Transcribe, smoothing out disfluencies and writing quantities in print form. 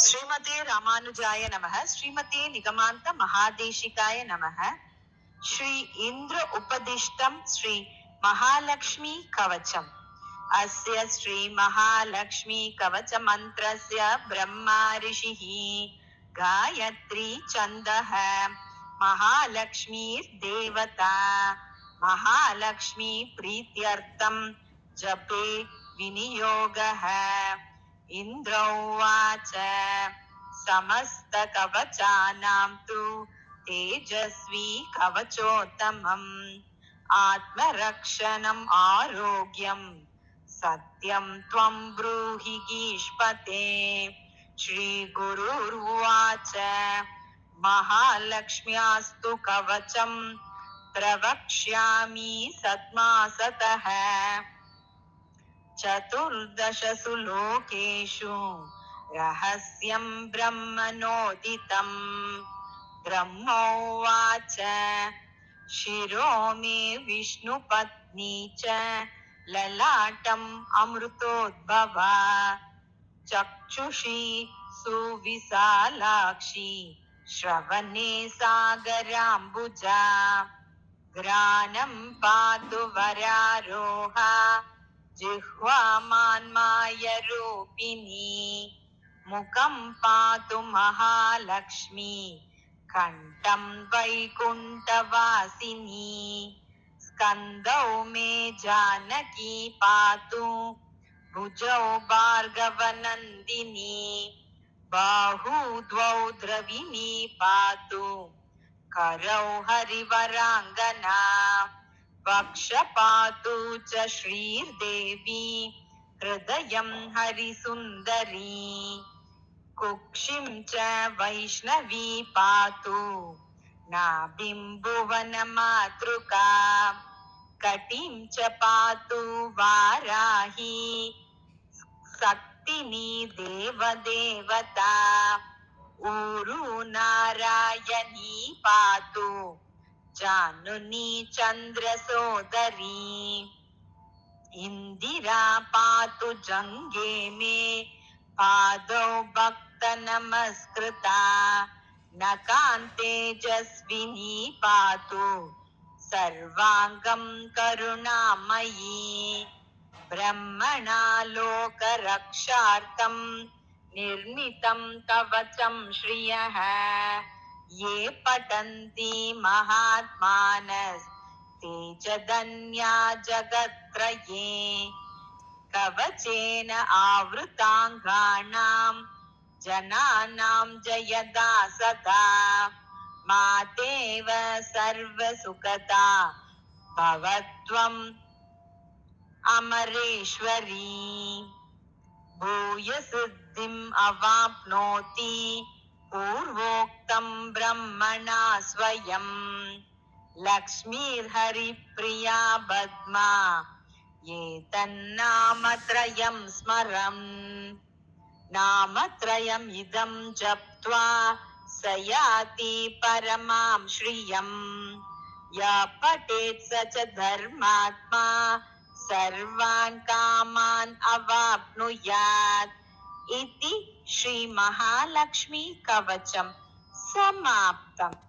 श्रीमते रामानुजाय नमः। श्रीमते निगमान्त महादेशिकाय नमः। श्री इंद्र उपदिष्टं श्री महालक्ष्मी कवचम्। अस्य श्री महालक्ष्मी कवच मंत्रस्य ब्रह्मा ऋषिः गायत्री छन्दः महालक्ष्मीर्देवता। महालक्ष्मी प्रीत्यर्थं जपे विनियोगः। इन्द्रोवाच समस्तकवचानां तु तेजस्वी कवचोत्तमम्। आत्मरक्षणम् आरोग्यं सत्यं त्वं ब्रूहि गीष्पते। श्रीगुरुर्वाच महालक्ष्म्यास्तु कवचं प्रवक्ष्यामि सद्मासतः। चतुर्दशसु लोकेषु रहस्यं ब्रह्मणोदितम्। ब्रह्मोवाच शिरो मे विष्णुपत्नी च ललाटम् अमृतोद्भवा। चक्षुषी सुविशालाक्षी श्रवणे सागराम्बुजा। घ्राणं पातु वरारोहा जिह्वा मान्मायरूपिणी। मुखं पातु महालक्ष्मी कण्ठं वैकुण्ठवासिनी। स्कन्दौ मे जानकी पातु भुजौ भार्गवनन्दिनी। बाहू द्वौ द्रविणी पातु करौ हरिवराङ्गना। वक्षपातु च श्रीर्देवी हृदयं हरिसुन्दरी। कुक्षिं च वैष्णवी पातु नाभिं भुवनमातृका। कटिं च पातु वाराही शक्तिनी देवदेवता। ऊरु नारायणी पातु जानुनी चन्द्रसोदरी। इंदिरा पातु जङ्गे मे पादौ भक्तनमस्कृता। नकान्तेजस्विनी पातु सर्वाङ्गं करुणामयी। ब्रह्मणा लोकरक्षार्थं निर्मितं कवचं श्रियः। ये पठन्ति महात्मानस्ते च धन्या जगत्त्रये। कवचेन आवृताङ्गानां जनानां जयदा सदा। मातेव सर्वसुखदा भवत्वम् अमरेश्वरी। भूयसिद्धिम् अवाप्नोति पूर्वोक्तं ब्रह्मणा स्वयं। लक्ष्मीर्हरिप्रिया पद्मा ये तन्नामत्रयं स्मरन्। नामत्रयम् इदं जप्त्वा स याति परमां श्रियम्। या पठेत् स च धर्मात्मा सर्वान् कामान् अवाप्नुयात्। इति श्री महालक्ष्मी कवचम् समाप्तम्।